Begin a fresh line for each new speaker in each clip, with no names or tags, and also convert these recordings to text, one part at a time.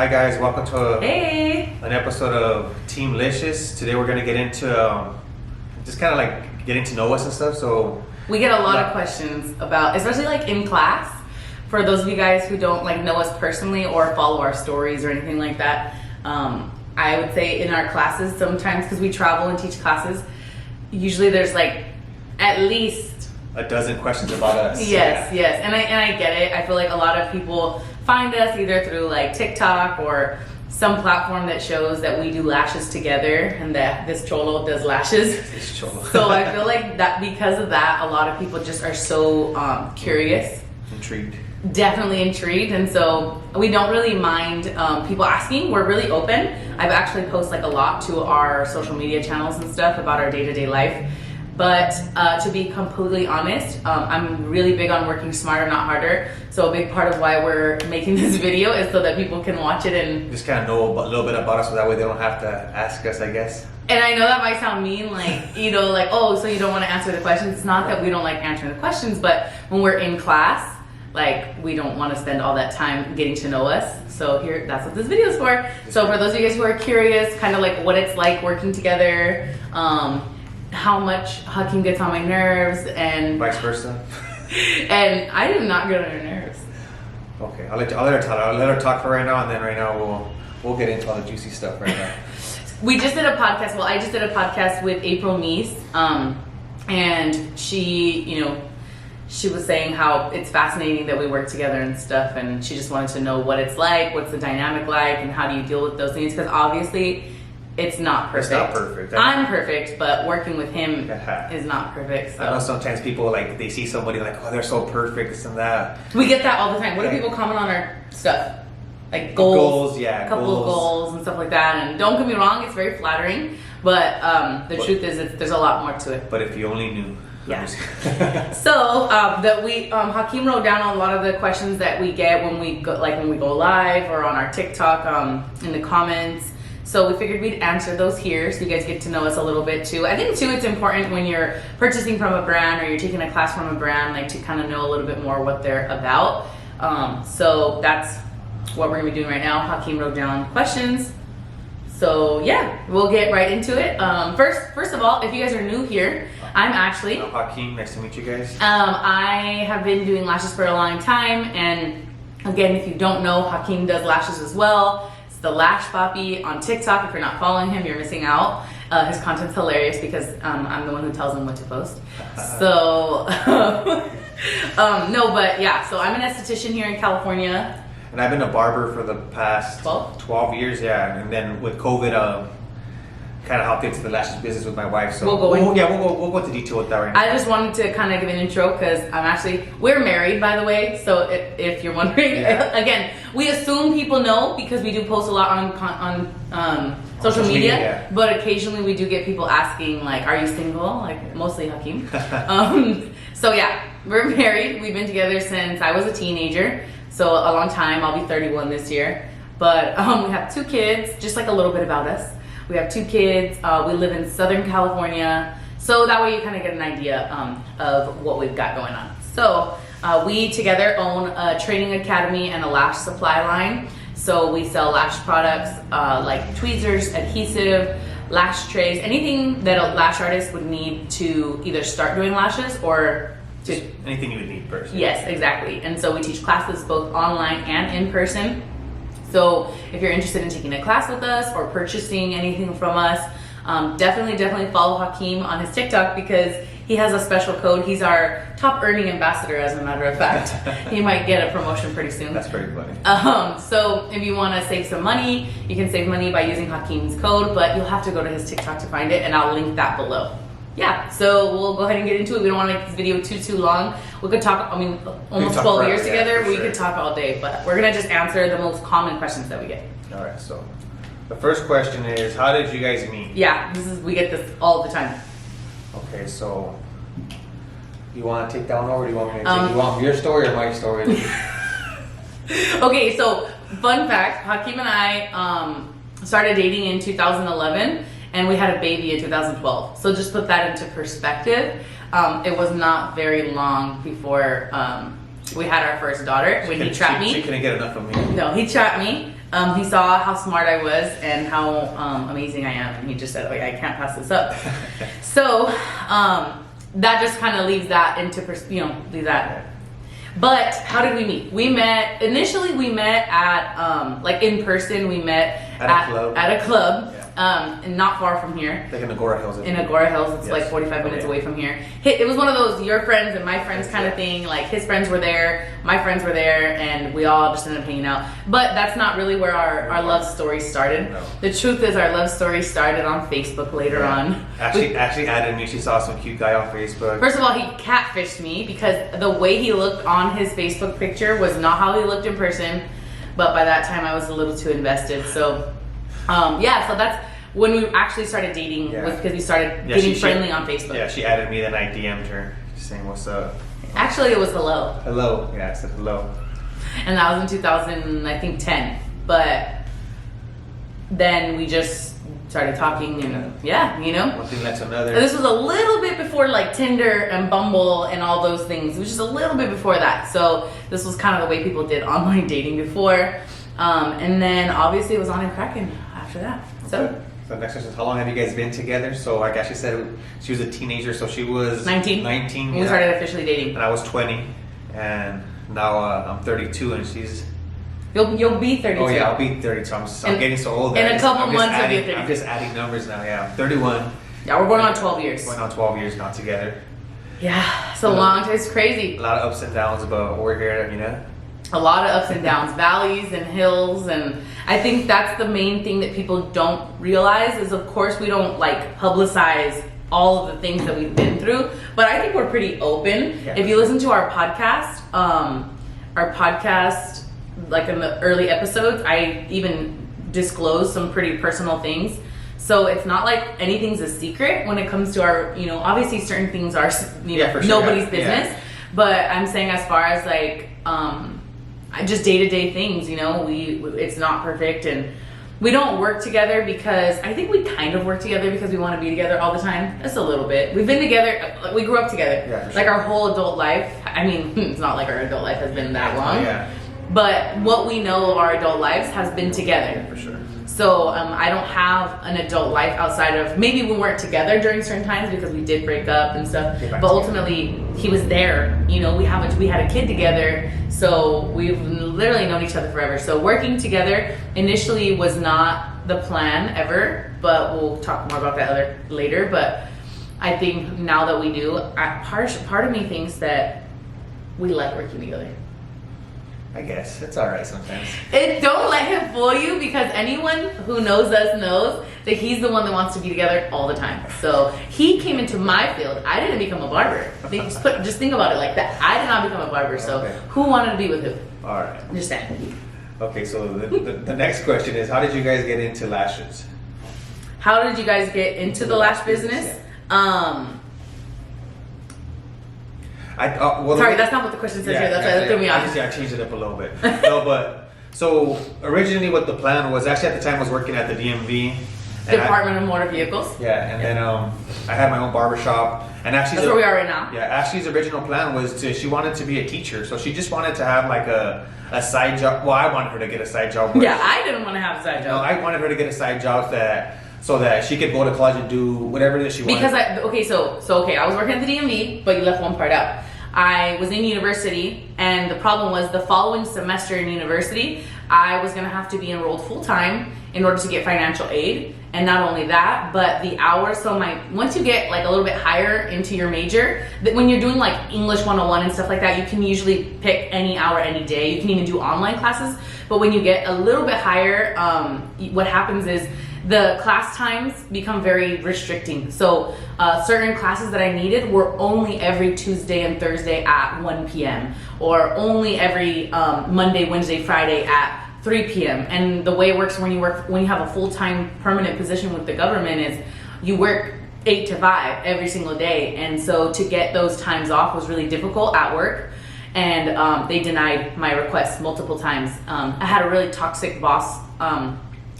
Hi guys, welcome to
an
episode of Team Liscious. Today we're going to get into just kind of like getting to know us and stuff. So
we get a lot of questions about, especially like in class, for those of you guys who don't like know us personally or follow our stories or anything like that. I would say in our classes sometimes, because we travel and teach classes, usually there's like at least
a dozen questions about us.
Yes, and I get it. I feel like a lot of people find us either through like TikTok or some platform that shows that we do lashes together and that this cholo does lashes.
This cholo.
So I feel like that because of that, a lot of people just are so curious.
Intrigued.
Definitely intrigued, and so we don't really mind people asking. We're really open. I've actually posted like a lot to our social media channels and stuff about our day-to-day life. But to be completely honest, I'm really big on working smarter, not harder. So a big part of why we're making this video is so that people can watch it and
just kind of know a little bit about us, so that way they don't have to ask us, I guess.
And I know that might sound mean, like, you know, like, oh, so you don't want to answer the questions. It's not that we don't like answering the questions, but when we're in class, like, we don't want to spend all that time getting to know us. So here, that's what this video is for. So for those of you guys who are curious, kind of like what it's like working together, how much Hakeem gets on my nerves, and
vice versa.
And I do not get on your nerves.
Okay, I'll let her talk for right now, and then right now we'll get into all the juicy stuff right now.
We just did a podcast. Well, I just did a podcast with April Meese, and she, you know, she was saying how it's fascinating that we work together and stuff, and she just wanted to know what it's like, what's the dynamic like, and how do you deal with those things, because obviously it's not perfect.
It's not perfect.
I'm perfect, but working with him is not perfect. So.
I know sometimes people, like, they see somebody like, oh, they're so perfect, this and that.
We get that all the time. What do people comment on our stuff? Like goals,
yeah,
a couple of goals and stuff like that. And don't get me wrong, it's very flattering, but the truth is there's a lot more to it.
But if you only knew.
Yeah. So Hakeem wrote down a lot of the questions that we get when we go live or on our TikTok in the comments. So we figured we'd answer those here so you guys get to know us a little bit too. I think too it's important when you're purchasing from a brand or you're taking a class from a brand, like, to kind of know a little bit more what they're about. So that's what we're gonna be doing right now. Hakeem wrote down questions. So yeah, we'll get right into it. First of all, if you guys are new here, I'm Ashley.
I'm Hakeem, nice to meet you guys.
I have been doing lashes for a long time, and again, if you don't know, Hakeem does lashes as well. It's the Lash Papi on TikTok. If you're not following him, you're missing out. His content's hilarious because I'm the one who tells him what to post. So, no, but yeah, so I'm an esthetician here in California.
And I've been a barber for the past
12
years, yeah. And then with COVID, kind of hopped into the lashes business with my wife. So
we'll
go into detail with that right now.
I just wanted to kind of give an intro because we're married, by the way. So if you're wondering, again, we assume people know because we do post a lot on social media.
Yeah.
But occasionally we do get people asking, like, are you single? Like, mostly Hakeem. So yeah, we're married. We've been together since I was a teenager. So a long time. I'll be 31 this year. But we have 2 kids, just like a little bit about us. We have 2 kids. We live in Southern California. So that way you kind of get an idea of what we've got going on. So we together own a training academy and a lash supply line. So we sell lash products like tweezers, adhesive, lash trays, anything that a lash artist would need to either start doing lashes or
anything you would need personally.
Yes, exactly. And so we teach classes both online and in person. So if you're interested in taking a class with us or purchasing anything from us, definitely follow Hakeem on his TikTok because he has a special code. He's our top earning ambassador, as a matter of fact. He might get a promotion pretty soon.
That's pretty funny.
So if you want to save some money, you can save money by using Hakeem's code, but you'll have to go to his TikTok to find it, and I'll link that below. Yeah, so we'll go ahead and get into it. We don't want to make this video too long. We could talk, almost 12 years together. We could talk all day, but we're going to just answer the most common questions that we get.
All right, so the first question is, how did you guys meet?
Yeah, we get this all the time.
Okay, so you want to take that one over? Or do you want me to take you want your story or my story?
Okay, so fun fact, Hakeem and I started dating in 2011. And we had a baby in 2012. So just put that into perspective. It was not very long before we had our first daughter when he trapped me.
She couldn't get enough of me.
No, he trapped me. He saw how smart I was and how amazing I am, and he just said, "Oh, I can't pass this up." So that just kind of leaves that into leave that. But how did we meet? We met at like in person. We met at a club. And not far from here.
Like in Agora Hills.
In Agora Hills, it's like 45 minutes away from here. It was one of those your friends and my friends kind of thing. Like his friends were there, my friends were there, and we all just ended up hanging out. But that's not really where our love story started.
No.
The truth is, our love story started on Facebook later on.
Actually added me. She saw some cute guy on Facebook.
First of all, he catfished me because the way he looked on his Facebook picture was not how he looked in person. But by that time, I was a little too invested. So. So that's when we actually started dating, was because we started getting friendly on Facebook.
Yeah, she added me, then I DM'd her, saying what's up.
Actually, it was hello.
Hello, yeah, I said hello.
And that was in 2010. But then we just started talking, and
One thing led to another.
And this was a little bit before like Tinder and Bumble and all those things. It was just a little bit before that. So this was kind of the way people did online dating before. And then obviously it was on and cracking after that. So
the next question is, how long have you guys been together? So like Ashley said, she was a teenager, so she was
19 when we started officially dating.
And I was 20, and now I'm 32, and she's...
You'll be 32.
Oh yeah, I'll be 32. I'm getting so old.
In a couple months
you'll
be 32.
I'm just adding numbers now, yeah. I'm 31.
Yeah, we're going on 12 years.
Going on 12 years now together.
Yeah, it's a long time. It's crazy.
A lot of ups and downs, but we're here,
A lot of ups and downs, valleys and hills, and I think that's the main thing that people don't realize is, of course, we don't like publicize all of the things that we've been through, but I think we're pretty open.
Yeah.
If you listen to our podcast, like in the early episodes, I even disclose some pretty personal things. So it's not like anything's a secret when it comes to our, obviously certain things are, nobody's business. Yeah. But I'm saying as far as like, just day-to-day things, it's not perfect, and we don't work together because I think we kind of work together because we want to be together all the time. Just a little bit. We've been together, we grew up together.
Yeah,
like our whole adult life. I mean, it's not like our adult life has been that long.
Yeah.
But what we know of our adult lives has been together.
Yeah, for sure.
So I don't have an adult life outside of, maybe we weren't together during certain times because we did break up and stuff. But ultimately, he was there. We had a kid together, so we've literally known each other forever. So working together initially was not the plan ever, but we'll talk more about that later. But I think now that we do, part of me thinks that we like working together.
I guess it's all right sometimes.
Don't let him fool you, because anyone who knows us knows that he's the one that wants to be together all the time. So he came into my field. I didn't become a barber. Just think about it like that. I did not become a barber. So who wanted to be with who?
All right.
Understand?
Okay, so the next question is, how did you guys get into lashes?
How did you guys get into the lash business? Sorry, that's not what the question says here. That's why that threw me off.
I changed it up a little bit. No, but so originally, what the plan was, actually at the time I was working at the DMV.
Department of Motor Vehicles.
Yeah, and then I had my own barbershop, and Ashley's
that's where we are right now.
Yeah, Ashley's original plan was she wanted to be a teacher, so she just wanted to have like a side job. Well, I wanted her to get a side job.
Yeah, I didn't want to have a side job.
No, I wanted her to get a side job so that she could go to college and do whatever it is she wanted.
Because I was working at the DMV, but you left one part out. I was in university, and the problem was the following semester in university, I was going to have to be enrolled full-time in order to get financial aid. And not only that, but the hours, once you get like a little bit higher into your major, when you're doing like English 101 and stuff like that, you can usually pick any hour, any day. You can even do online classes. But when you get a little bit higher, what happens is the class times become very restricting. So certain classes that I needed were only every Tuesday and Thursday at 1 p.m. or only every Monday, Wednesday, Friday at 3 p.m. And the way it works when you have a full-time permanent position with the government is you work 8 to 5 every single day. And so to get those times off was really difficult at work. And they denied my request multiple times. I had a really toxic boss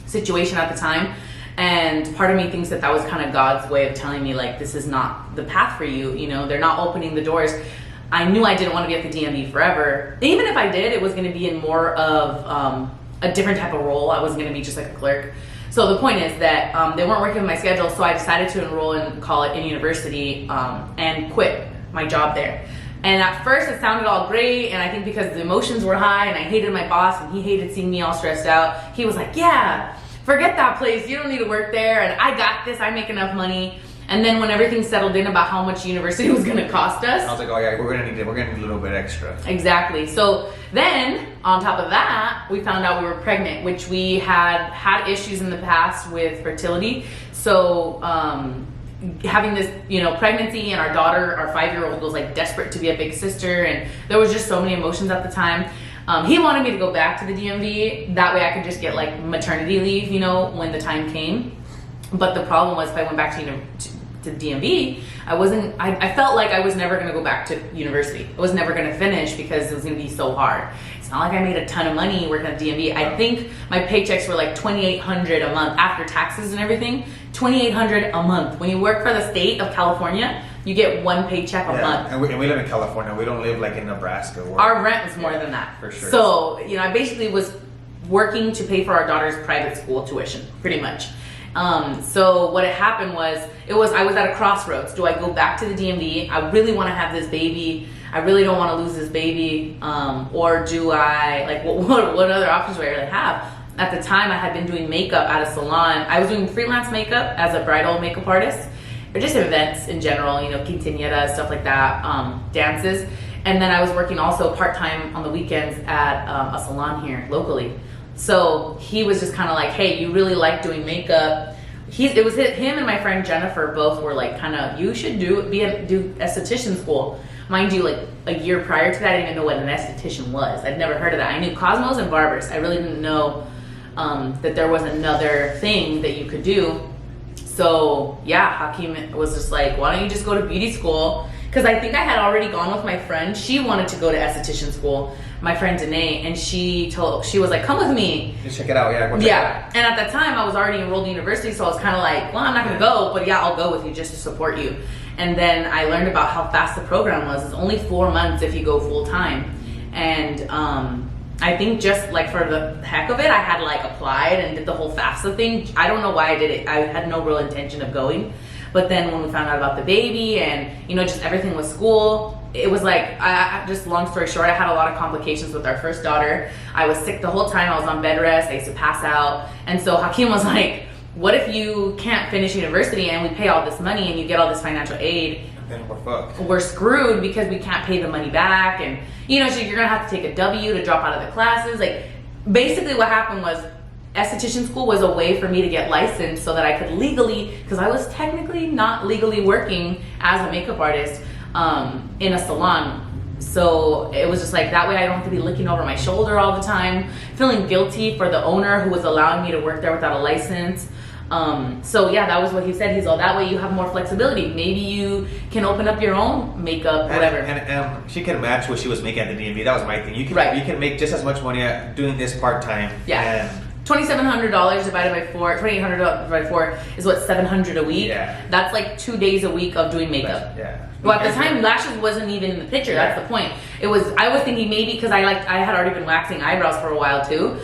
situation at the time, and part of me thinks that was kind of God's way of telling me like, this is not the path for you, they're not opening the doors. I knew I didn't want to be at the DMV forever. Even if I did, it was going to be in more of a different type of role. I wasn't going to be just like a clerk. So the point is that they weren't working with my schedule, so I decided to enroll in university and quit my job there. And at first it sounded all great, and I think because the emotions were high and I hated my boss and he hated seeing me all stressed out, he was like, yeah, forget that place, you don't need to work there, and I got this, I make enough money. And then when everything settled in about how much university was gonna cost us,
I was like, oh yeah, we're gonna need a little bit extra.
Exactly. So then on top of that, we found out we were pregnant, which we had issues in the past with fertility. So having this, pregnancy, and our daughter, our 5-year-old, was like desperate to be a big sister, and there was just so many emotions at the time. He wanted me to go back to the DMV. That way I could just get like maternity leave, when the time came. But the problem was, if I went back to DMV, I felt like I was never going to go back to university. I was never going to finish because it was going to be so hard. It's not like I made a ton of money working at DMV. I think my paychecks were like $2,800 a month after taxes and everything. $2,800 a month. When you work for the state of California, you get one paycheck a month.
And we live in California. We don't live like in Nebraska.
Our rent was more than that.
For sure.
So, I basically was working to pay for our daughter's private school tuition, pretty much. So what had happened was, I was at a crossroads. Do I go back to the DMV? I really want to have this baby. I really don't want to lose this baby. Or do I, what other options do I really have? At the time, I had been doing makeup at a salon. I was doing freelance makeup as a bridal makeup artist, or just events in general, quinceañeras, stuff like that, dances. And then I was working also part-time on the weekends at a salon here locally. So he was just kind of like, hey, you really like doing makeup. It was him and my friend Jennifer both were like, you should do esthetician school. Mind you, like a year prior to that, I didn't even know what an esthetician was. I'd never heard of that. I knew cosmos and barbers. I really didn't know that there was another thing that you could do. So yeah, Hakeem was just like, why don't you just go to beauty school? Because I think I had already gone with my friend. She wanted to go to esthetician school, my friend Danae, and she was like, come with me.
Just check it out, yeah.
Yeah, and at that time I was already enrolled in university, so I was kind of like, well, I'm not gonna go, but yeah, I'll go with you just to support you. And then I learned about how fast the program was. It's only 4 months if you go full time. And I think just like for the heck of it, I had like applied and did the whole FAFSA thing. I don't know why I did it. I had no real intention of going. But then when we found out about the baby and, just everything with school, it was like, just long story short, I had a lot of complications with our first daughter. I was sick the whole time. I was on bed rest. I used to pass out. And so Hakeem was like, what if you can't finish university and we pay all this money and you get all this financial aid?
Then we're fucked.
We're screwed because we can't pay the money back. And, so you're going to have to take a W to drop out of the classes. Like, basically what happened was, esthetician school was a way for me to get licensed so that I could legally, because I was technically not legally working as a makeup artist in a salon. So it was just like, that way I don't have to be looking over my shoulder all the time, feeling guilty for the owner who was allowing me to work there without a license. So yeah, that was what he said. He's all, that way you have more flexibility. Maybe you can open up your own makeup, whatever.
And she can match what she was making at the DMV. That was my thing. You can make just as much money doing this part-time.
Yeah. $2,700 divided by 4, $2,800 divided by 4 is what, $700 a week?
Yeah.
That's like 2 days a week of doing makeup.
Yeah.
Well, at the time, lashes wasn't even in the picture.
Yeah.
That's the point. I was thinking maybe because I had already been waxing eyebrows for a while too.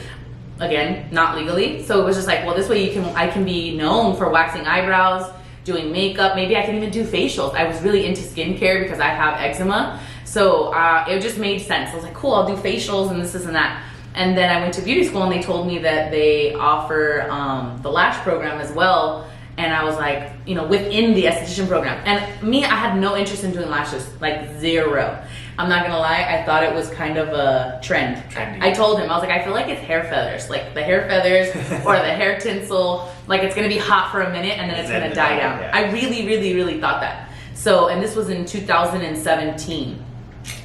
Again, not legally. So it was just like, well, this way I can be known for waxing eyebrows, doing makeup. Maybe I can even do facials. I was really into skincare because I have eczema. So it just made sense. I was like, cool, I'll do facials and this and that. And then I went to beauty school and they told me that they offer the Lash program as well. And I was like, within the esthetician program. And me, I had no interest in doing lashes, like zero. I'm not gonna lie, I thought it was kind of a trend.
Trendy.
I told him, I was like, I feel like it's hair feathers. Like the hair feathers or the hair tinsel, like it's gonna be hot for a minute and then it's gonna die down.
Yeah.
I really, really, really thought that. So, and this was in 2017.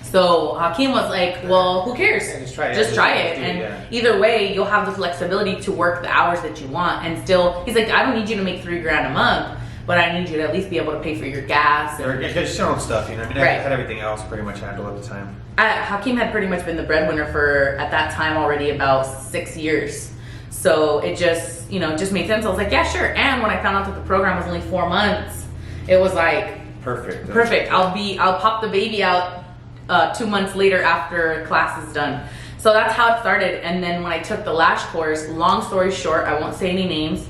So Hakeem was like, well, who cares?
Yeah, just try it.
Just try it. And either way, you'll have the flexibility to work the hours that you want. And still, he's like, I don't need you to make $3,000 a month, but I need you to at least be able to pay for your gas.
Or just your own stuff, I had everything else pretty much handled at the time.
Hakeem had pretty much been the breadwinner for, at that time already, about 6 years. So it just, just made sense. I was like, yeah, sure. And when I found out that the program was only 4 months, it was like, perfect. I'll pop the baby out 2 months later after class is done. So that's how it started. And then when I took the Lash course, long story short, I won't say any names,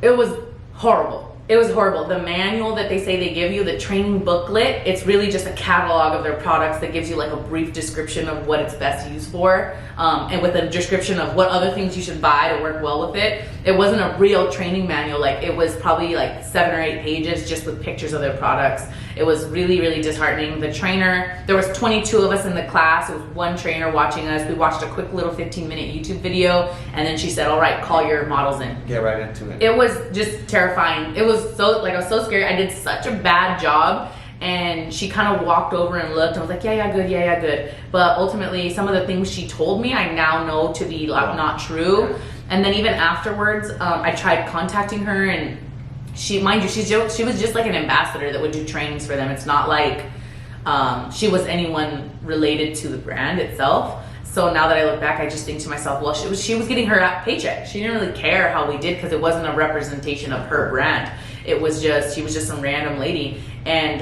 it was horrible. It was horrible. The manual that they say they give you, the training booklet, it's really just a catalog of their products that gives you like a brief description of what it's best used for, and with a description of what other things you should buy to work well with it. It wasn't a real training manual. Like, it was probably like 7 or 8 pages just with pictures of their products. It was really, really disheartening. The trainer, there was 22 of us in the class. It was one trainer watching us. We watched a quick little 15-minute YouTube video, and then she said, all right, call your models in.
Get right into it.
It was just terrifying. It was so, like, I was so scared. I did such a bad job, and she kind of walked over and looked and was like, yeah, good. But ultimately, some of the things she told me, I now know to be not true.
Yeah.
And then even afterwards, I tried contacting her, and she, mind you, she was just like an ambassador that would do trainings for them. It's not like she was anyone related to the brand itself. So now that I look back, I just think to myself, well, she was getting her paycheck. She didn't really care how we did because it wasn't a representation of her brand. It was just, she was just some random lady. And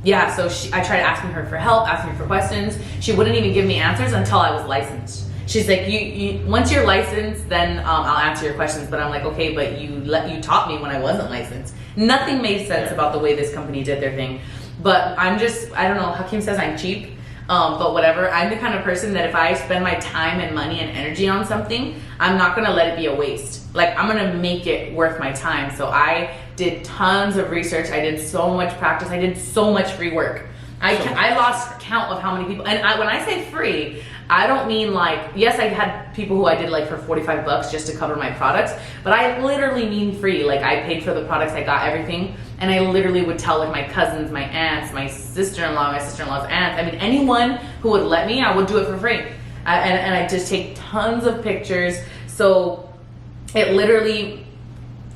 yeah, so I tried asking her for help, asking her for questions. She wouldn't even give me answers until I was licensed. She's like, you once you're licensed, then I'll answer your questions. But I'm like, okay, but you taught me when I wasn't licensed. Nothing made sense about the way this company did their thing. But I'm just, I don't know, Hakeem says I'm cheap. But whatever, I'm the kind of person that if I spend my time and money and energy on something, I'm not gonna let it be a waste. Like, I'm gonna make it worth my time. So I did tons of research. I did so much practice. I did so much free work. I lost count of how many people, and when I say free, I don't mean like, yes, I had people who I did like for $45 just to cover my products, but I literally mean free. Like, I paid for the products, I got everything, and I literally would tell like my cousins, my aunts, my sister-in-law, my sister-in-law's aunts, I mean, anyone who would let me, I would do it for free. And I just take tons of pictures. So it literally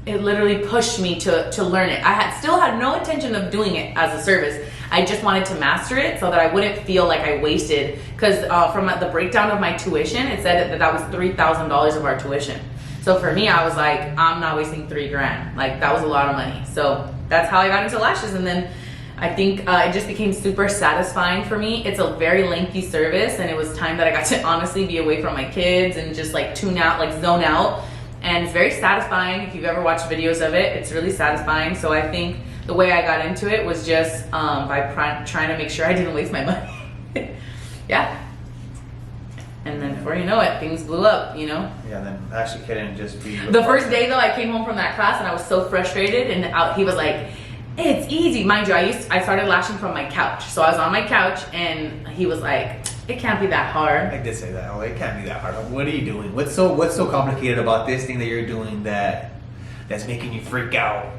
pushed me to learn it. I still had no intention of doing it as a service. I just wanted to master it so that I wouldn't feel like I wasted, because from the breakdown of my tuition, it said that was $3,000 of our tuition. So for me, I was like, I'm not wasting $3,000. Like, that was a lot of money. So that's how I got into lashes. And then I think it just became super satisfying for me. It's a very lengthy service, and it was time that I got to honestly be away from my kids and just like tune out, like zone out. And it's very satisfying. If you've ever watched videos of it, it's really satisfying. So I think the way I got into it was just by trying to make sure I didn't waste my money. Yeah. And then before you know it, things blew up, you know?
Yeah, then actually couldn't just be...
The first day, though, I came home from that class and I was so frustrated, and he was like, it's easy. Mind you, I started lashing from my couch. So I was on my couch and he was like, it can't be that hard.
I did say that. Oh, it can't be that hard. What are you doing? What's so complicated about this thing that you're doing that's making you freak out?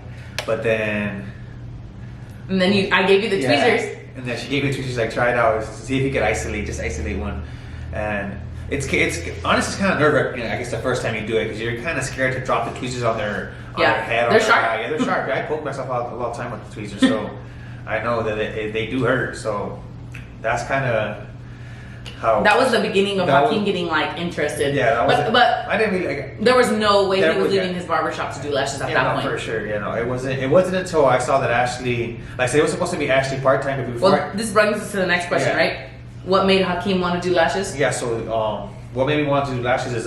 But then...
And then I gave you the tweezers.
And then she gave me tweezers, like, try it out, see if you could isolate one. And it's honestly, it's kind of nerve-wracking, I guess, the first time you do it, because you're kind of scared to drop the tweezers on their head.
They're sharp.
Yeah, they're sharp. I poke myself out a lot of time with the tweezers, so I know that they do hurt. So that's kind of how...
That was the beginning of Hakeem getting, like, interested.
Yeah, that was
but
I didn't really... Like,
there was no way he was leaving his barbershop to do lashes at that point.
For sure. You know, it wasn't until I saw that Ashley... Like I said, it was supposed to be Ashley part-time, but before...
Well, this brings us to the next question, right? What made Hakeem want to do lashes?
Yeah, so what made me want to do lashes is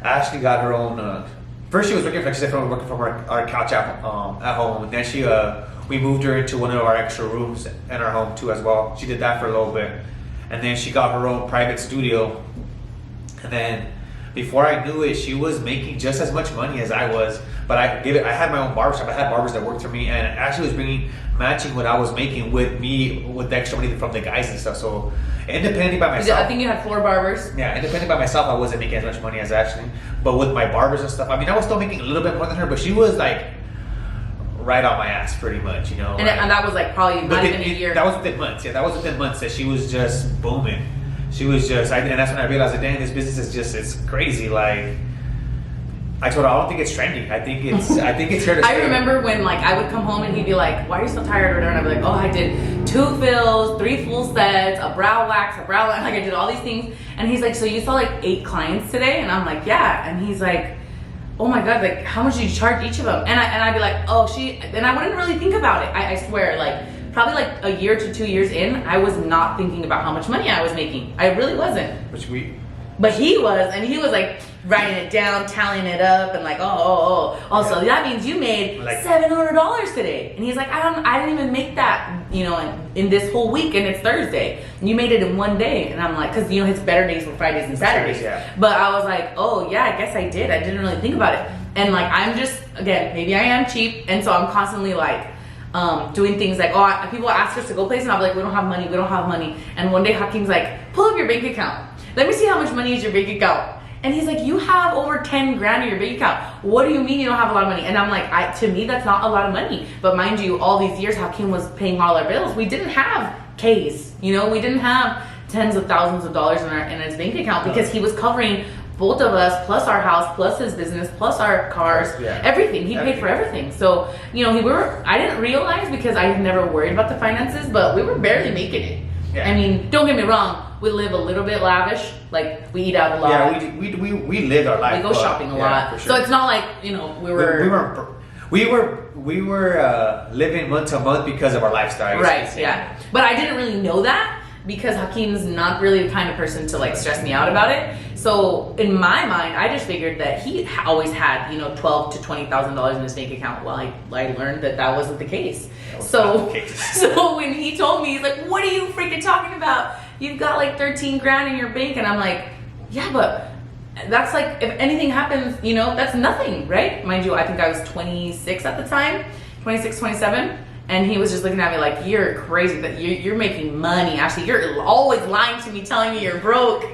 Ashley got her own... first she was working from our couch at home, and then we moved her into one of our extra rooms in our home too as well. She did that for a little bit, and then she got her own private studio, and then before I knew it, she was making just as much money as I was. But I had my own barbershop. I had barbers that worked for me, and Ashley was matching what I was making with the extra money from the guys and stuff. So independently by myself,
I think you had 4 barbers.
Yeah, independently by myself, I wasn't making as much money as Ashley. But with my barbers and stuff, I mean, I was still making a little bit more than her, but she was like right on my ass pretty much, you know.
And that was like probably not even a year.
That was within months. Yeah, that was within months that she was just booming. She was just, and that's when I realized that, dang, this business is just, it's crazy. Like, I told her, I don't think it's trendy. I think it's here to stay.
I remember when, like, I would come home and he'd be like, why are you so tired? Or whatever. And I'd be like, oh, I did 2 fills, 3 full sets, a brow wax, like I did all these things. And he's like, so you saw like 8 clients today? And I'm like, yeah. And he's like, oh my God, like, how much do you charge each of them? And I'd be like, oh, and I wouldn't really think about it. I swear, like, probably like a year to 2 years in, I was not thinking about how much money I was making. I really wasn't. But he was, and he was like writing it down, tallying it up, and like, so that means you made like $700 today. And he's like, I didn't even make that, you know, in this whole week, and it's Thursday. And you made it in one day. And I'm like, because you know his better days were Fridays and Saturdays.
Yeah.
But I was like, oh yeah, I guess I did. I didn't really think about it. And like, I'm just, again, maybe I am cheap, and so I'm constantly like doing things like, people ask us to go places, and I'll be like, we don't have money. And one day Hakeem's like, pull up your bank account. Let me see how much money is your bank account. And he's like, you have over 10 grand in your bank account. What do you mean you don't have a lot of money? And I'm like, to me, that's not a lot of money. But mind you, all these years, Hakeem was paying all our bills. We didn't have K's, you know, we didn't have tens of thousands of dollars in his bank account because he was covering both of us, plus our house, plus his business, plus our cars, everything. He paid for everything. So, you know, I didn't realize because I had never worried about the finances, but we were barely making it. Yeah. I mean, don't get me wrong. We live a little bit lavish. Like, we eat out a lot.
Yeah, we live our life.
We go shopping a lot. For sure. So it's not like, you know, we
were living month to month because of our lifestyle.
Right, yeah. But I didn't really know that because Hakeem's not really the kind of person to like stress me out about it. So in my mind, I just figured that he always had, you know, $12,000 to $20,000 in his bank account. Well, I learned that wasn't the case. So when he told me, he's like, what are you freaking talking about? You've got like 13 grand in your bank. And I'm like, yeah, but that's like, if anything happens, you know, that's nothing, right? Mind you, I think I was 26 at the time, 26, 27. And he was just looking at me like, you're crazy, that you're making money. Actually, you're always lying to me, telling me you're broke.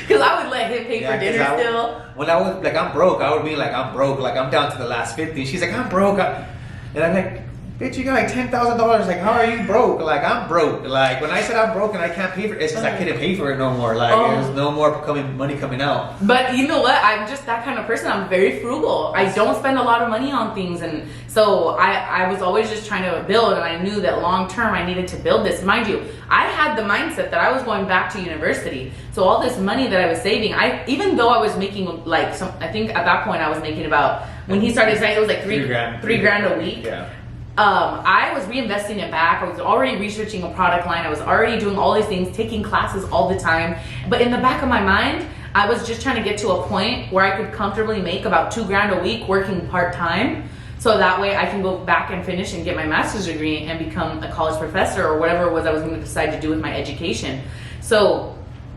Because I would let him pay for dinner still.
When I was like, I'm broke, I would be like, I'm broke. Like, I'm down to the last 50. She's like, I'm broke. And I'm like, bitch, you got like $10,000. Like, how are you broke? Like, I'm broke. Like, when I said I'm broke and I can't pay for it, it's because I couldn't pay for it no more. Like, there's no more money coming out.
But you know what? I'm just that kind of person. I'm very frugal. I don't spend a lot of money on things. And so I was always just trying to build. And I knew that long term I needed to build this. Mind you, I had the mindset that I was going back to university. So all this money that I was saving, even though I was making like I think at that point I was making about, when he started saying it was like three grand a week.
Yeah.
I was reinvesting it back. I was already researching a product line. I was already doing all these things, taking classes all the time. But in the back of my mind, I was just trying to get to a point where I could comfortably make about 2 grand a week working part-time. So that way I can go back and finish and get my master's degree and become a college professor or whatever it was I was going to decide to do with my education. So,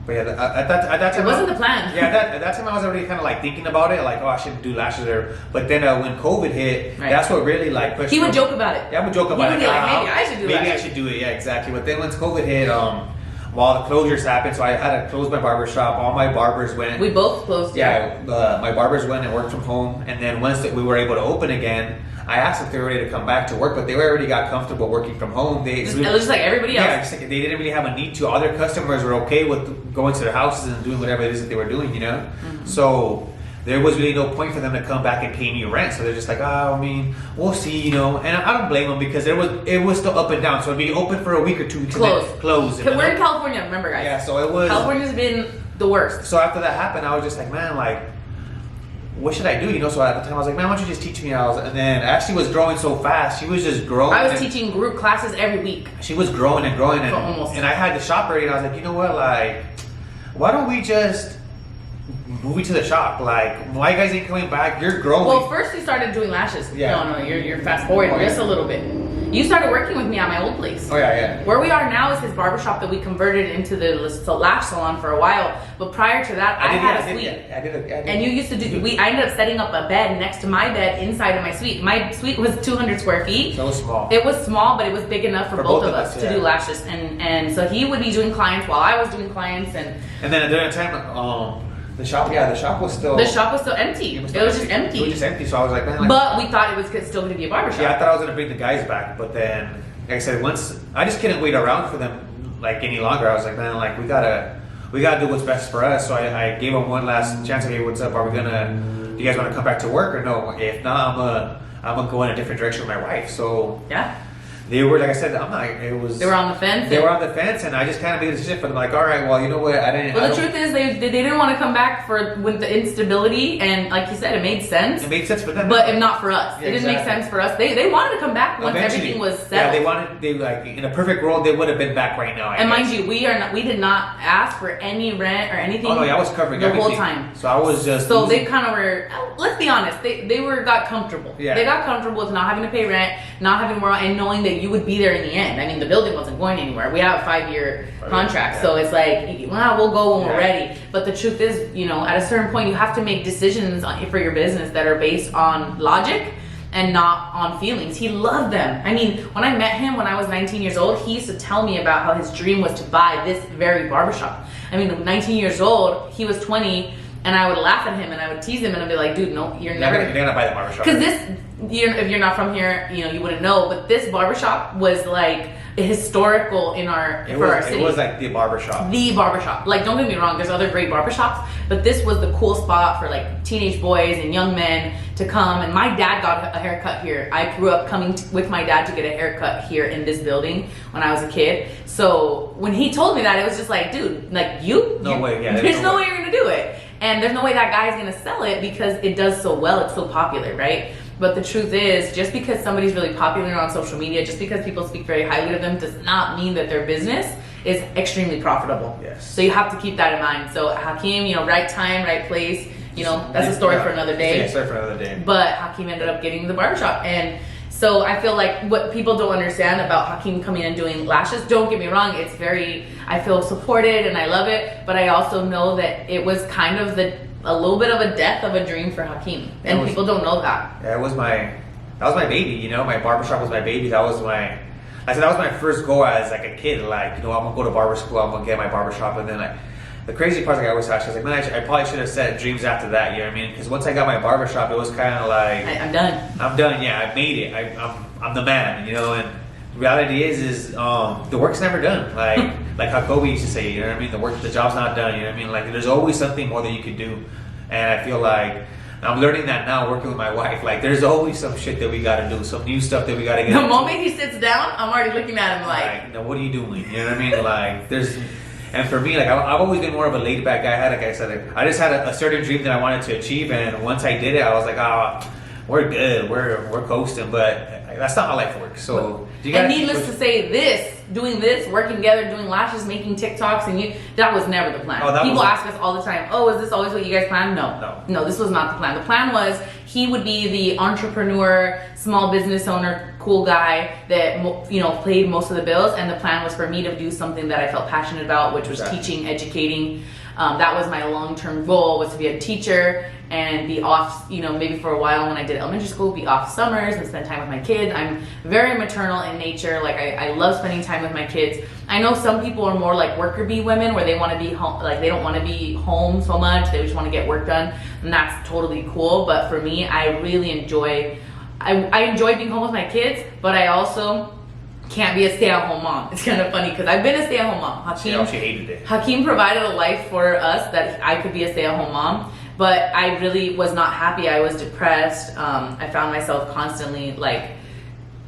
but yeah, at that time,
it wasn't the plan.
Yeah, at that time I was already kind of like thinking about it, like, I should do lashes there. But then when COVID hit, that's what really like pushed.
He would joke about it.
Yeah, I would joke about it.
Like, maybe I should do lashes.
Maybe I should do it. Yeah, exactly. But then once COVID hit, while the closures happened, so I had to close my barber shop. All my barbers went.
We both closed.
Yeah, my barbers went and worked from home. And then once we were able to open again, I asked if they were ready to come back to work, but they already got comfortable working from home. It was
just like everybody else.
Yeah, just like they didn't really have a need to. All their customers were okay with going to their houses and doing whatever it is that they were doing, you know? Mm-hmm. So there was really no point for them to come back and pay me rent. So they're just like, I mean, we'll see, you know? And I don't blame them because it was still up and down. So it'd be open for a week or two. Close.
We're in California, remember, guys.
Yeah, so it was.
California's been the worst.
So after that happened, I was just like, man, like, what should I do? You know, so at the time I was like, man, why don't you just teach me? And then Ashley was growing so fast. She was just growing.
I was teaching group classes every week.
She was growing and growing. And I had the shop ready. And I was like, you know what? Like, why don't we just move you to the shop? Like, why you guys ain't coming back? You're growing.
Well, first we started doing lashes. Yeah. No, you're fast forwarding just a little bit. You started working with me at my old place.
Oh, yeah.
Where we are now is his barbershop that we converted into the Lash salon for a while. But prior to that, I had a suite.
I did.
And you used to do, I ended up setting up a bed next to my bed inside of my suite. My suite was 200 square feet.
So it was small.
It was small, but it was big enough for both of us to do lashes. And so he would be doing clients while I was doing clients. And
then during the time, the shop was still
empty. It was just empty.
It was just empty. So I was like, man. Like,
but we thought it was still going to be a barbershop.
Yeah, I thought I was going to bring the guys back, but then, like I said, once I just couldn't wait around for them like any longer. I was like, man, like we gotta do what's best for us. So I gave them one last chance. Hey, what's up? Do you guys want to come back to work or no? If not, I'm gonna go in a different direction with my wife. So
yeah.
they were, like I said, I'm not, it was...
They were on the fence?
They were on the fence, and I just kind of made a decision for them, like, all right, well, you know what,
Well, the truth is, they didn't want to come back with the instability, and like you said, it made sense.
It made sense for them.
But if not for us.
Yeah,
it didn't make sense for us. They wanted to come back once everything was set.
Yeah, like, in a perfect world, they would have been back right now,
And mind you, we did not ask for any rent or anything.
Oh, no, yeah, I was covering
the
everything.
whole time.
So I was just...
So they kind of were, let's be honest, they got comfortable.
Yeah.
They got comfortable with not having to pay rent, not having more, and knowing that you would be there in the end. I mean, the building wasn't going anywhere. We have a 5-year contract,
yeah.
so it's like, well, we'll go when we're
Yeah.
ready. But the truth is, you know, at a certain point, you have to make decisions for your business that are based on logic and not on feelings. He loved them. I mean, when I met him when I was 19 years old, he used to tell me about how his dream was to buy this very barbershop. I mean, 19 years old, he was 20, and I would laugh at him and I would tease him and I'd be like, dude, no, you're never
gonna buy the barbershop.
Because if you're not from here, you know, you wouldn't know, but this barbershop was like historical in our city.
It was like the barbershop.
The barbershop. Like, don't get me wrong, there's other great barbershops, but this was the cool spot for like teenage boys and young men to come. And my dad got a haircut here. I grew up coming with my dad to get a haircut here in this building when I was a kid. So when he told me that, it was just like, dude, like
No way, yeah.
there's no way you're gonna do it. And there's no way that guy's gonna sell it because it does so well, it's so popular, right? But the truth is, just because somebody's really popular on social media, just because people speak very highly of them, does not mean that their business is extremely profitable.
Yes.
So you have to keep that in mind. So Hakeem, you know, right time, right place, you know, that's a story for another day.
Yeah, story for another day.
But Hakeem ended up getting the barbershop. And so I feel like what people don't understand about Hakeem coming and doing lashes, don't get me wrong, it's very, I feel supported and I love it, but I also know that it was kind of a little bit of a death of a dream for Hakeem. And people don't know that.
Yeah, that was my baby, you know, my barbershop was my baby. That was my first go as like a kid, like, you know, I'm gonna go to barber school, I'm gonna get my barbershop, and then like, the crazy part, like I always thought, I was like, man, I probably should have set dreams after that, you know what I mean? Because once I got my barbershop, it was kind of like...
I'm done.
I'm done, yeah, I made it. I'm the man, you know, and the reality is the work's never done. Like how Kobe used to say, you know what I mean? The job's not done, you know what I mean? Like, there's always something more that you could do. And I feel like I'm learning that now working with my wife. Like, there's always some shit that we gotta do, some new stuff that we gotta get
The
into.
moment he sits down, I'm already looking at him like
no, what are you doing? You know what I mean? Like, there's... And for me, like, I've always been more of a laid-back guy. Like I said, I just had a certain dream that I wanted to achieve, and once I did it, I was like, we're good, we're coasting. But that's not how life works. So,
and needless to say, doing this, working together, doing lashes, making TikToks, and that was never the plan. People ask us all the time, oh, is this always what you guys planned? No, this was not the plan. The plan was he would be the entrepreneur, small business owner, cool guy that, you know, paid most of the bills, and the plan was for me to do something that I felt passionate about, which was teaching, educating. That was my long-term goal, was to be a teacher and be off, you know, maybe for a while when I did elementary school, be off summers and spend time with my kids. I'm very maternal in nature. Like, I love spending time with my kids. I know some people are more like worker bee women, where they want to be home, like they don't want to be home so much. They just want to get work done, and that's totally cool. But for me, I really enjoy, I enjoy being home with my kids, but I also can't be a stay-at-home mom. It's kind of funny because I've been a stay-at-home mom.
She hated it.
Hakeem provided a life for us that I could be a stay-at-home mom, but I really was not happy. I was depressed. I found myself constantly like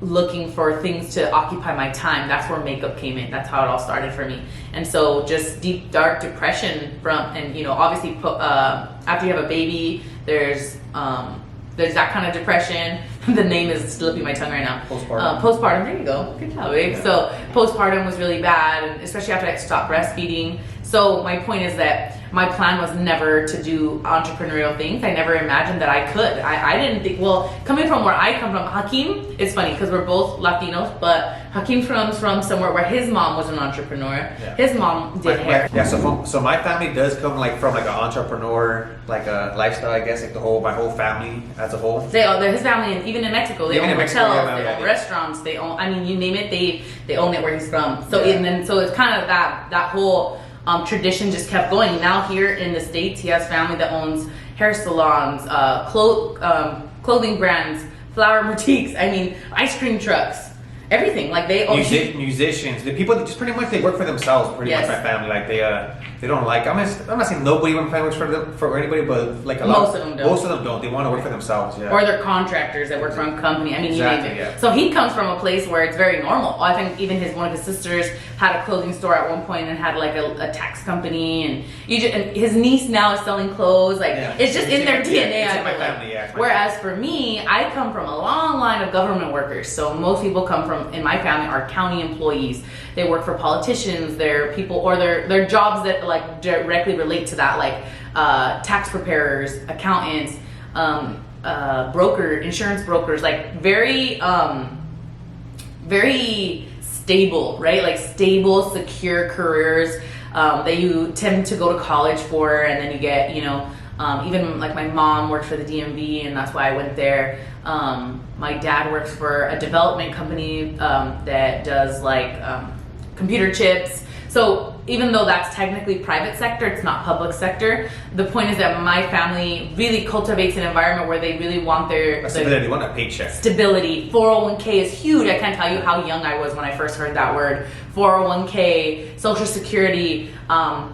looking for things to occupy my time. That's where makeup came in. That's how it all started for me. And so just deep, dark depression and you know, obviously after you have a baby, there's that kind of depression. The name is slipping my tongue right now. Postpartum, there you go. Good job, babe. Yeah. So postpartum was really bad, and especially after I stopped breastfeeding. So my point is that my plan was never to do entrepreneurial things. I never imagined that I could. I didn't think, well, coming from where I come from, Hakeem, it's funny because we're both Latinos, but Hakeem comes from somewhere where his mom was an entrepreneur. Yeah. His mom did hair.
Yeah, so my family does come from an entrepreneur, like a lifestyle, I guess, like my whole family as a whole.
His family, and even in Mexico, they own hotels, they own restaurants, they own, I mean, you name it, they own it where he's from. So so it's kind of that whole tradition just kept going. Now here in the States, he has family that owns hair salons, clothing brands, flower boutiques, I mean, ice cream trucks. everything. Like they
musicians, the people that just pretty much they work for themselves. Pretty much my family, like they don't like. I'm not saying nobody in my family works for anybody, but like
most of them don't.
Most of them don't. They want to work for themselves. Yeah.
Or they're contractors that work for a company. I mean,
exactly,
you name it.
yeah.
So he comes from a place where it's very normal. I think even one of his sisters had a clothing store at one point and had like a tax company, and and his niece now is selling clothes. Like it's just in their DNA.
It's in my family, yeah.
Whereas for me, I come from a long line of government workers. So most people come from in my family are county employees. They work for politicians. They're people, or they're jobs that like directly relate to that, like tax preparers, accountants, insurance brokers, like very stable, right? Like stable, secure careers that you tend to go to college for, and then you get, even like my mom worked for the DMV, and that's why I went there. My dad works for a development company that does like computer chips. So even though that's technically private sector, it's not public sector. The point is that my family really cultivates an environment where they really want
stability, want a paycheck.
Stability. 401k is huge. I can't tell you how young I was when I first heard that word. 401k, Social Security,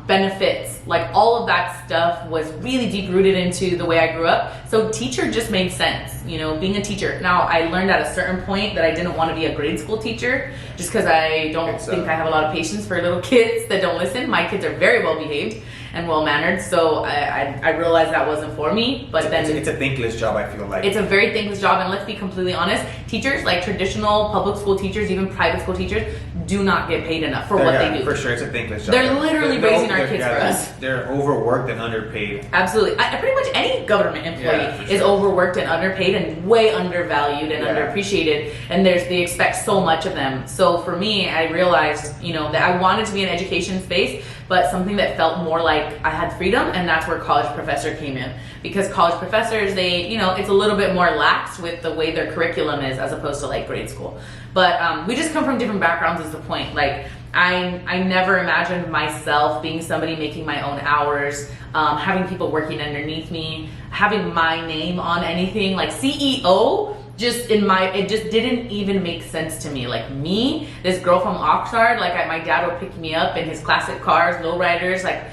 benefits, like all of that stuff was really deep rooted into the way I grew up. So teacher just made sense, being a teacher. Now I learned at a certain point that I didn't want to be a grade school teacher just because I don't think I have a lot of patience for little kids that don't listen. My kids are very well behaved and well mannered, so I realized that wasn't for me. But
it's a thankless job. I feel like
it's a very thankless job, and let's be completely honest, teachers, like traditional public school teachers, even private school teachers, do not get paid enough for what they do.
For sure, it's a thankless job.
They're literally raising our kids for us.
They're overworked and underpaid.
Absolutely. Pretty much any government employee is overworked and underpaid and way undervalued and underappreciated, and they expect so much of them. So for me, I realized, that I wanted to be in education space, but something that felt more like I had freedom, and that's where college professor came in. Because college professors, it's a little bit more lax with the way their curriculum is as opposed to like grade school. But we just come from different backgrounds is the point. Like I never imagined myself being somebody making my own hours, having people working underneath me, having my name on anything, like CEO. It just didn't even make sense to me. Like me, this girl from Oxnard, like my dad would pick me up in his classic cars, lowriders, like,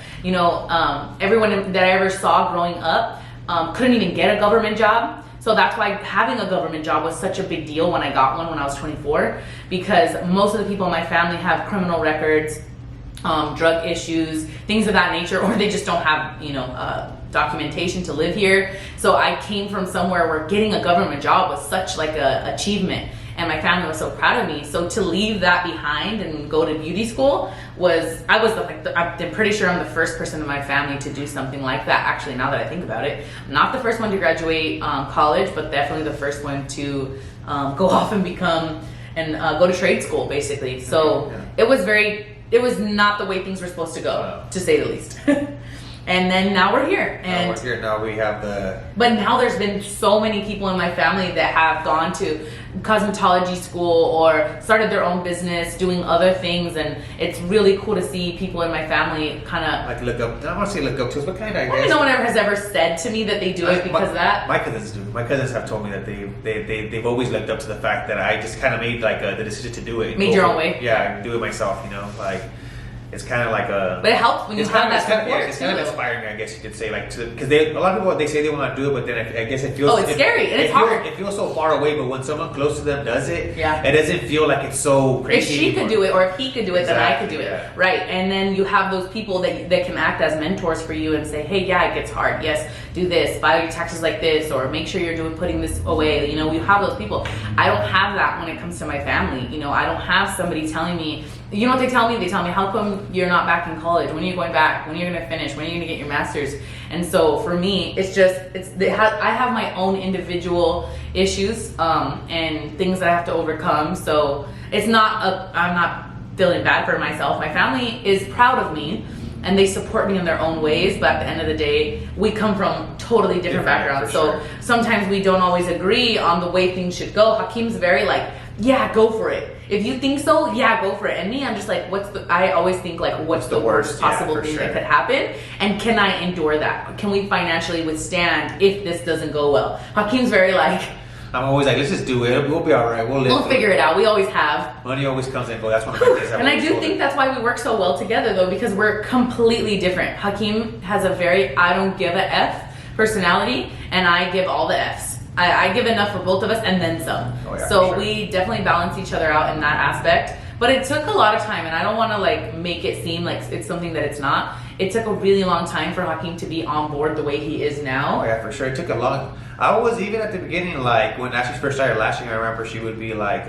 everyone that I ever saw growing up couldn't even get a government job. So that's why having a government job was such a big deal when I got one when I was 24, because most of the people in my family have criminal records, drug issues, things of that nature, or they just don't have, documentation to live here. So I came from somewhere where getting a government job was such like a achievement, and my family was so proud of me. So to leave that behind and go to beauty school I'm pretty sure I'm the first person in my family to do something like that. Actually, now that I think about it, not the first one to graduate college, but definitely the first one to go off and become and go to trade school, basically. So it was not the way things were supposed to go, to say the least. And then now we're here.
Now we have
But now there's been so many people in my family that have gone to cosmetology school or started their own business, doing other things, and it's really cool to see people in my family kind of
like look up. I don't want to say look up to us, but kind of. I guess
no one has ever said to me that they do it because of that.
My cousins do. My cousins have told me that they've always looked up to the fact that I just kind of made like the decision to do it.
Made your own way.
Yeah, do it myself. Like. It's kind of like
but it helps when you have that support.
It's kind of inspiring, I guess you could say, like, because a lot of people, they say they want to do it, but then I guess it feels.
Oh, it's scary and it's hard.
It feels so far away, but when someone close to them does it, it
yeah,
doesn't feel like it's so crazy.
If she
anymore.
could do it, or if he could do it, then I could do it,
yeah.
right? And then you have those people that can act as mentors for you and say, hey, yeah, it gets hard. Yes, do this, file your taxes like this, or make sure you're putting this away. You have those people. I don't have that when it comes to my family. I don't have somebody telling me. You know what they tell me? They tell me, how come you're not back in college? When are you going back? When are you going to finish? When are you going to get your master's? And so for me, I have my own individual issues and things that I have to overcome. So I'm not feeling bad for myself. My family is proud of me and they support me in their own ways. But at the end of the day, we come from totally different backgrounds. So sometimes we don't always agree on the way things should go. Hakeem's very like, yeah, go for it. If you think so, yeah, go for it. And me, I'm just like, I always think like, what's the worst possible thing that could happen? And can I endure that? Can we financially withstand if this doesn't go well? Hakeem's very like,
I'm always like, let's just do it. We'll be all right. We'll live.
We'll figure it out. We always have.
Money always comes and goes. That's one of my things.
And I do think that's why we work so well together, though, because we're completely different. Hakeem has a very I don't give a F personality, and I give all the Fs. I give enough for both of us and then some.
Oh, yeah,
so
sure.
we definitely balance each other out in that aspect. But it took a lot of time, and I don't want to like make it seem like it's something that it's not. It took a really long time for Hakeem to be on board the way he is now.
Oh yeah, for sure. It took a long. I was even at the beginning, like when Ashley first started lashing. I remember she would be like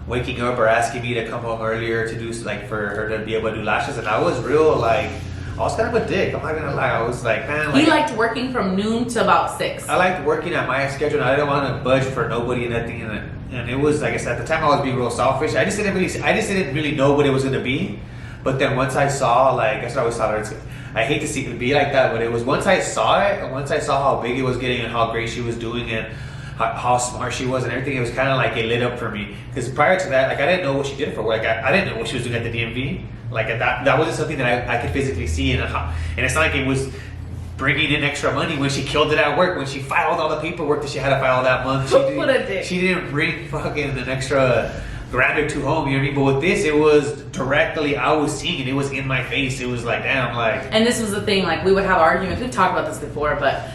waking up or asking me to come home earlier to do like for her to be able to do lashes, and I was real like. I was kind of a dick. I'm not gonna lie. I was like, man. Like,
he liked working from noon to about 6.
I liked working at my schedule, and I didn't want to budge for nobody and nothing. And it was like I said at the time, I was being real selfish. I just didn't really know what it was gonna be. But then once I saw, like, that's what I always thought. I hate to see it be like that, but it was once I saw it, and once I saw how big it was getting and how great she was doing and how smart she was and everything, it was kind of like it lit up for me. Because prior to that, like, I didn't know what she did for work. Like, I didn't know what she was doing at the DMV. Like, that wasn't something that I could physically see. And it's not like it was bringing in extra money when she killed it at work, when she filed all the paperwork that she had to file that month. She didn't bring fucking an extra grand or two home, you know what I mean? But with this, it was directly, I was seeing it. It was in my face. It was like, damn, like.
And this was the thing, like, we would have arguments. We've talked about this before, but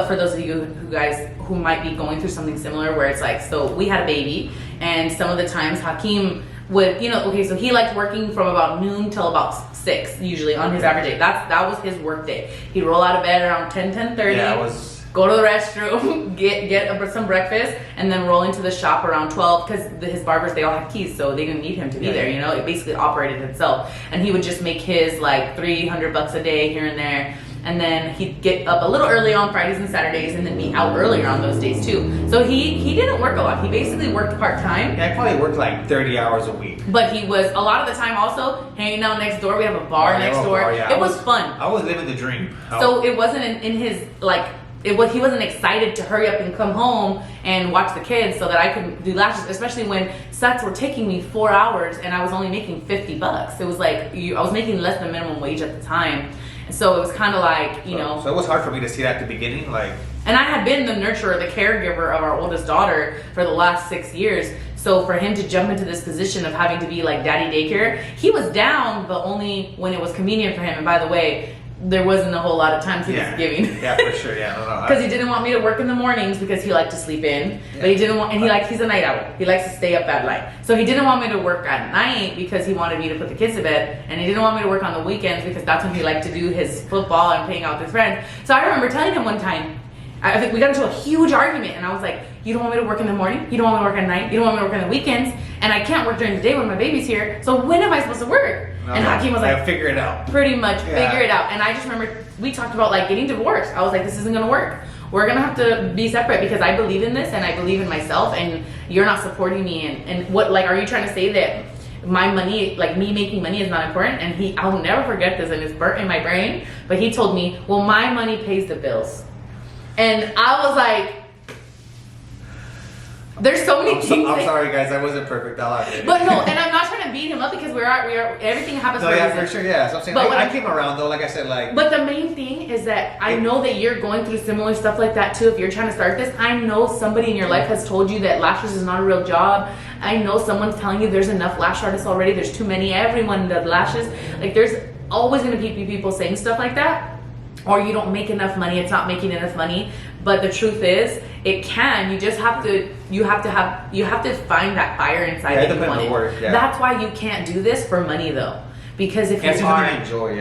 for those of you who might be going through something similar, where it's like, so we had a baby, and some of the times Hakeem would, so he liked working from about noon till about 6, usually on his average day. That was his work day. He'd roll out of bed around 10:30.
Yeah,
go to the restroom, get some breakfast, and then roll into the shop around 12, because his barbers, they all have keys, so they didn't need him to be there, It basically operated itself. And he would just make his like $300 a day here and there. And then he'd get up a little early on Fridays and Saturdays, and then be out earlier on those days too. So he didn't work a lot. He basically worked part-time.
Yeah, I probably worked like 30 hours a week.
But he was, a lot of the time also, hanging out next door. We have a bar next door. It was fun.
I was living the dream.
So it wasn't in his, like, he wasn't excited to hurry up and come home and watch the kids so that I could do lashes, especially when sets were taking me 4 hours and I was only making $50. It was like, I was making less than minimum wage at the time. So it was kind of like,
So it was hard for me to see that at the beginning, like.
And I had been the nurturer, the caregiver of our oldest daughter for the last 6 years. So for him to jump into this position of having to be like daddy daycare, he was down, but only when it was convenient for him. And by the way, there wasn't a whole lot of time he was giving.
Yeah, for sure. Yeah, no.
Because he didn't want me to work in the mornings because he liked to sleep in. Yeah. But he didn't want, and he's a night owl. He likes to stay up at night. So he didn't want me to work at night because he wanted me to put the kids to bed. And he didn't want me to work on the weekends because that's when he liked to do his football and hang out with his friends. So I remember telling him one time, I think we got into a huge argument, and I was like, you don't want me to work in the morning? You don't want me to work at night? You don't want me to work on the weekends? And I can't work during the day when my baby's here. So when am I supposed to work? And Hakeem was like,
figure it out.
Pretty much, figure it out. And I just remember we talked about like getting divorced. I was like, this isn't gonna work. We're gonna have to be separate because I believe in this and I believe in myself, and you're not supporting me. And what, like, are you trying to say that my money, like me making money, is not important? And I'll never forget this, and it's burnt in my brain. But he told me, well, my money pays the bills. And I was like, there's so many things.
I'm sorry, guys. I wasn't perfect.
But no, and I'm not trying to beat him up because we are everything happens for a reason.
For sure, yeah. So I'm saying,
but
I came around though, like I said, like.
But the main thing is that I know that you're going through similar stuff like that too. If you're trying to start this, I know somebody in your life has told you that lashes is not a real job. I know someone's telling you there's enough lash artists already. There's too many. Everyone does lashes. Like, there's always going to be people saying stuff like that. Or you don't make enough money. It's not making enough money. But the truth is, it can. You just have to. You have to find that fire inside that you want it. That's why you can't do this for money, though. Because if you are,
enjoy,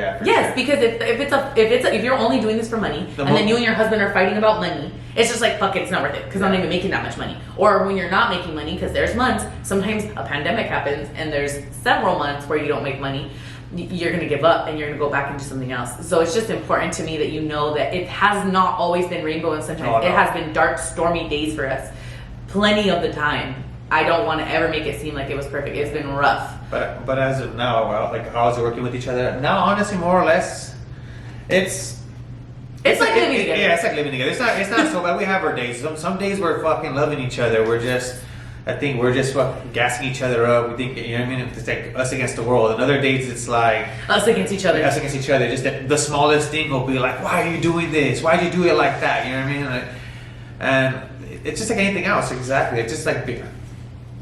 because if you're only doing this for money, and then you and your husband are fighting about money, it's just like, fuck it, it's not worth it because I'm not even making that much money. Or when you're not making money, because there's months, sometimes a pandemic happens, and there's several months where you don't make money. You're going to give up and you're going to go back and do something else. So it's just important to me that you know that it has not always been rainbow and sunshine. It has been dark, stormy days for us. Plenty of the time. I don't want to ever make it seem like it was perfect. It's been rough.
But as of now, like, how's it working with each other? Now, honestly, more or less, it's
like living together.
Yeah, it's like living together. It's not so bad. We have our days. Some days we're fucking loving each other. I think we're just fucking gassing each other up. We think, you know what I mean? It's like us against the world. And other days it's like
us against each other.
Us against each other. Just the smallest thing will be like, why are you doing this? Why'd you do it like that? You know what I mean? And it's just like anything else. Exactly. It's just like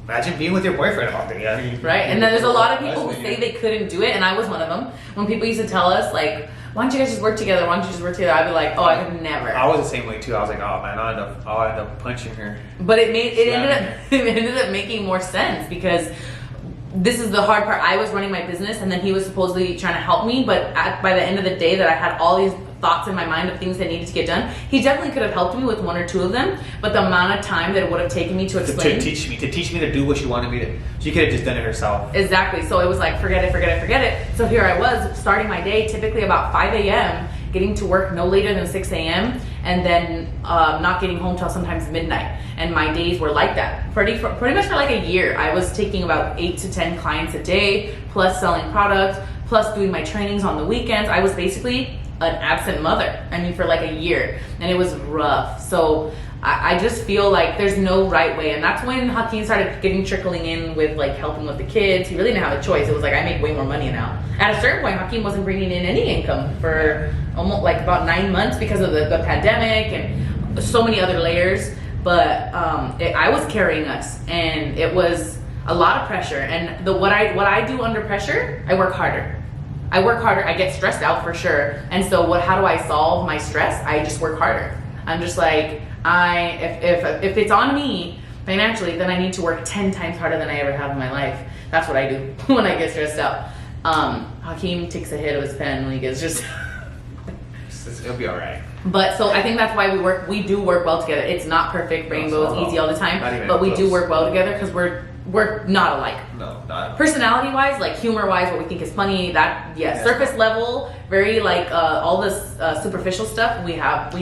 imagine being with your boyfriend all day. I mean,
right? And then there's a lot of people who say they couldn't do it, and I was one of them. When people used to tell us like, why don't you guys just work together? Why don't you just work together? I'd be like, oh, I could never.
I was the same way too. I was like, oh man, I'll end up punching her.
But it ended up making more sense because this is the hard part. I was running my business, and then he was supposedly trying to help me. But by the end of the day, that I had all these thoughts in my mind of things that needed to get done. He definitely could have helped me with one or two of them, but the amount of time that it would have taken me to explain
to teach me to do what she wanted me to. She could have just done it herself.
Exactly. So it was like, forget it. So here I was starting my day typically about 5 a.m., getting to work no later than 6 a.m., and then not getting home till sometimes midnight. And my days were like that. Pretty much for like a year. I was taking about 8 to 10 clients a day, plus selling products, plus doing my trainings on the weekends. I was basically an absent mother. I mean, for like a year, and it was rough. So I just feel like there's no right way, and that's when Hakeem started trickling in with like helping with the kids. He really didn't have a choice. It was like, I make way more money now. At a certain point, Hakeem wasn't bringing in any income for almost like about 9 months because of the pandemic and so many other layers. But I was carrying us, and it was a lot of pressure. And what I do under pressure, I work harder. I get stressed out for sure. And so how do I solve my stress? I just work harder. I'm just like, if it's on me financially, then I need to work 10 times harder than I ever have in my life. That's what I do when I get stressed out. Hakeem takes a hit of his pen when he gets just
It'll be all right.
But so I think that's why we do work well together. It's not perfect, rainbows, easy all the time, but we do work well together because we're not alike.
No, not.
Personality wise, like humor wise, what we think is funny, that yes. Surface level, very like all this superficial stuff. We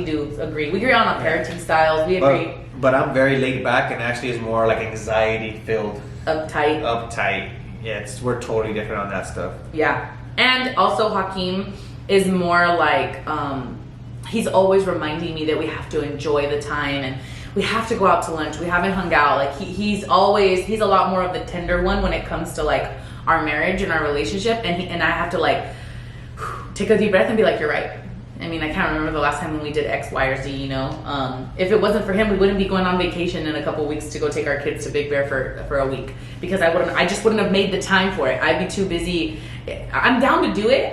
do agree. We agree on our parenting styles. We agree.
But I'm very laid back, and actually is more like anxiety filled. Uptight. Yeah, we're totally different on that stuff.
Yeah, and also Hakeem is more like he's always reminding me that we have to enjoy the time and we have to go out to lunch. We haven't hung out. Like he's a lot more of the tender one when it comes to like our marriage and our relationship. And I have to like take a deep breath and be like, you're right. I mean, I can't remember the last time when we did X, Y, or Z, you know. If it wasn't for him, we wouldn't be going on vacation in a couple weeks to go take our kids to Big Bear for a week because I just wouldn't have made the time for it. I'd be too busy. I'm down to do it.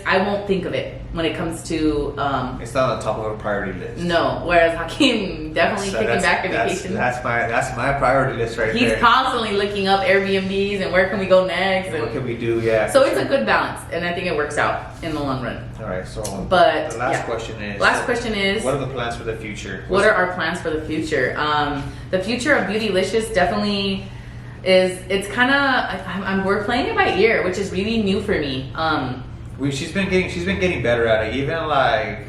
I won't think of it when it comes to.
It's not on top of a priority list.
No, whereas Hakeem definitely kicking back a vacation.
That's my priority list right
He's
there.
constantly looking up Airbnbs and where can we go next. And
what can we do? Yeah.
So it's a good balance, and I think it works out in the long run.
All right. So,
but
the last question is.
What
are the plans for the future?
What are our plans for the future? The future of Beauty Liscious definitely is. It's kind of. We're playing it by ear, which is really new for me.
She's been getting better at it. Even like,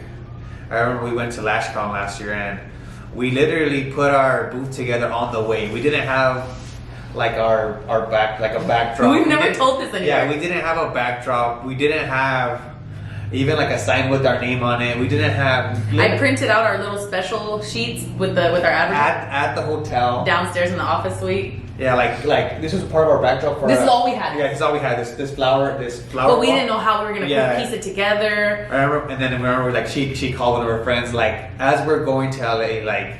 I remember we went to LashCon last year and we literally put our booth together on the way. We didn't have like our backdrop.
We've never told this anywhere.
Yeah, we didn't have a backdrop. We didn't have even like a sign with our name on it. We didn't have.
I printed out our little special sheets with our advertising
at the hotel
downstairs in the office suite.
Yeah, like this was part of our backdrop for.
This is all we had.
Yeah, this is all we had. This flower.
But we didn't know how we were gonna piece it together.
I remember, like she called one of her friends like as we're going to LA like.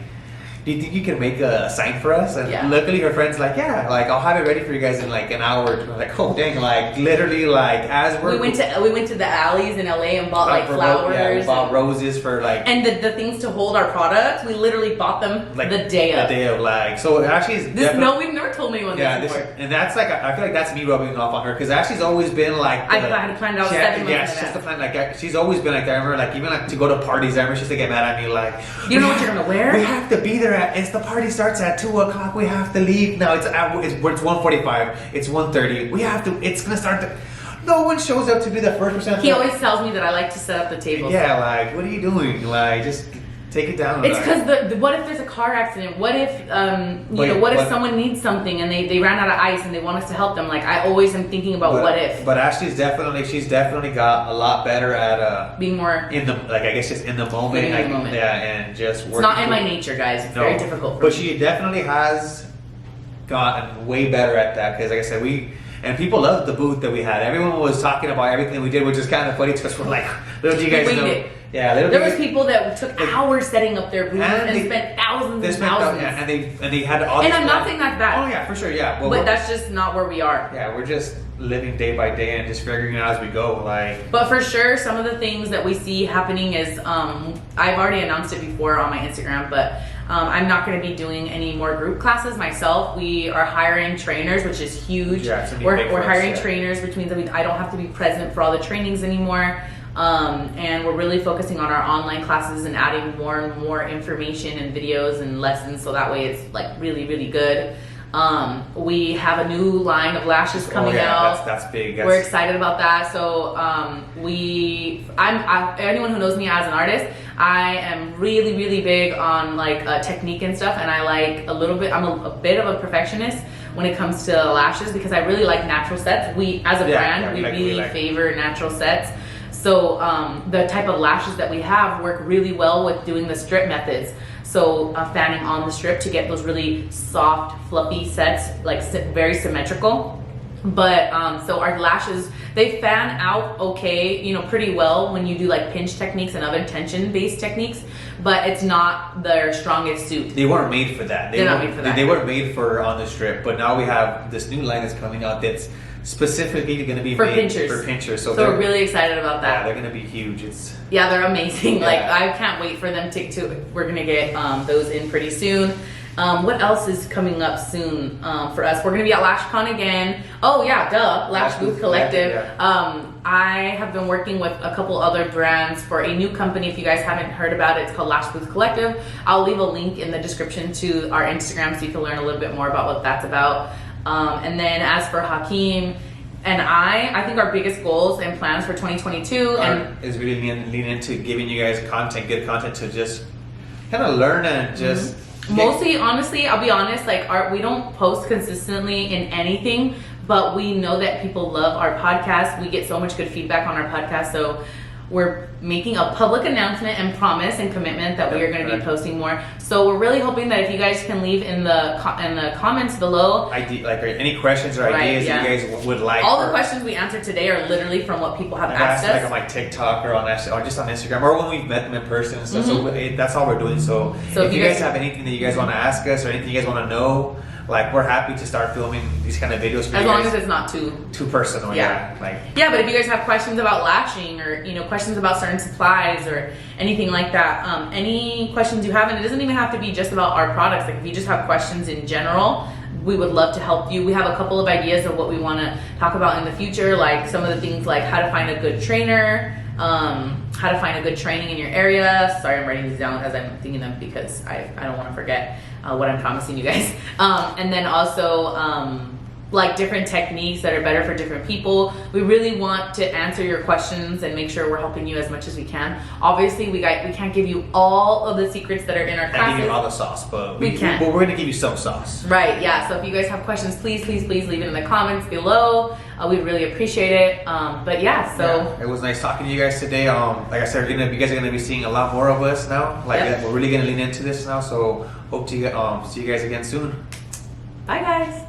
Do you think you can make a sign for us? And luckily her friend's like, yeah, like I'll have it ready for you guys in like an hour. And I'm like, oh dang, like literally like as we went
to the alleys in LA and bought like flowers.
Yeah, we bought roses for like
and the things to hold our products. We literally bought them like the day of
like so Ashley's
we've never told anyone this before.
And that's like I feel like that's me rubbing off on her because Ashley's always been like
I had to plan it out 7 months.
Yeah, she's just a plan like she's always been like that. I remember like even like to go to parties. I remember she used to get mad at me like
you know what you're gonna wear?
We have to be there it's the party starts at 2 o'clock. We have to leave now. It's 1:45. It's 1:30. We have to. It's gonna start. No one shows up to be the first person.
He always tells me that I like to set up the table.
Yeah, like what are you doing? Like just take it down.
It's because what if there's a car accident? What if what if someone needs something and they ran out of ice and they want us to help them? Like I always am thinking about what if.
But Ashley's definitely got a lot better at
being more
in the I guess just in the moment.
In the moment.
Yeah, and just working.
It's not in my nature, guys. It's very difficult.
But she definitely has gotten way better at that because, like I said, and people loved the booth that we had. Everyone was talking about everything we did, which is kind of funny because we're like, little do you guys know. Yeah, literally.
There was people that took hours setting up their booth and spent thousands and thousands.
Yeah, and they had all.
And I'm not saying that's bad.
Oh yeah, for sure. Yeah,
but that's just not where we are.
Yeah, we're just living day by day and just figuring it out as we go. Like,
but for sure, some of the things that we see happening is I've already announced it before on my Instagram, but I'm not going to be doing any more group classes myself. We are hiring trainers, which is huge.
Yeah,
we're hiring trainers, which means that I don't have to be present for all the trainings anymore. And we're really focusing on our online classes and adding more and more information and videos and lessons, so that way it's like really, really good. We have a new line of lashes coming out.
That's big.
We're excited about that. So anyone who knows me as an artist, I am really, really big on like technique and stuff, and I like I'm a bit of a perfectionist when it comes to lashes because I really like natural sets. We as a brand, we really favor natural sets. So the type of lashes that we have work really well with doing the strip methods. So fanning on the strip to get those really soft, fluffy sets, like very symmetrical. But so our lashes, they fan out okay, you know, pretty well when you do like pinch techniques and other tension-based techniques, but it's not their strongest suit.
They weren't made for that.
They're not made for that.
They weren't made for on the strip, but now we have this new line that's coming out that's specifically going to be
for
made
pinchers.
For pinchers.
So we're really excited about that.
Yeah, they're going to be huge.
Yeah, they're amazing.
Yeah.
Like I can't wait for them to we're going to get those in pretty soon. What else is coming up soon for us? We're going to be at LashCon again. Oh yeah, duh. Lash Booth Collective.
Yeah.
I have been working with a couple other brands for a new company. If you guys haven't heard about it, it's called Lash Booth Collective. I'll leave a link in the description to our Instagram so you can learn a little bit more about what that's about. And then as for Hakeem and I think our biggest goals and plans for 2022
is really lean into giving you guys good content to just kind of learn and just
mostly, honestly, I'll be honest, like we don't post consistently in anything, but we know that people love our podcast. We get so much good feedback on our podcast, so we're making a public announcement and promise and commitment that we are going to be posting more. So we're really hoping that if you guys can leave in the comments below,
like any questions or ideas that you guys would like.
All the questions we answered today are literally from what people have asked us.
Like on my TikTok or just on Instagram or when we've met them in person and stuff. So that's all we're doing. So if you guys have anything that you guys want to ask us or anything you guys want to know, like we're happy to start filming these kind of videos for
as
you
long
guys.
as it's not too
personal.
Yeah. But if you guys have questions about lashing or questions about certain supplies or anything like that, any questions you have, and it doesn't even have to be just about our products. Like if you just have questions in general, we would love to help you. We have a couple of ideas of what we want to talk about in the future, like some of the things like how to find a good trainer, how to find a good training in your area. Sorry, I'm writing these down as I'm thinking them because I don't want to forget what I'm promising you guys. And then also like different techniques that are better for different people. We really want to answer your questions and make sure we're helping you as much as we can. Obviously, we can't give you all of the secrets that are in our classes.
Give you all the sauce, but
we can.
But we're going to give you some sauce.
Right, yeah. So if you guys have questions, please leave it in the comments below. We'd really appreciate it. But yeah, so.
It was nice talking to you guys today. Like I said, you guys are going to be seeing a lot more of us now. We're really going to lean into this now. So hope to see you guys again soon.
Bye, guys.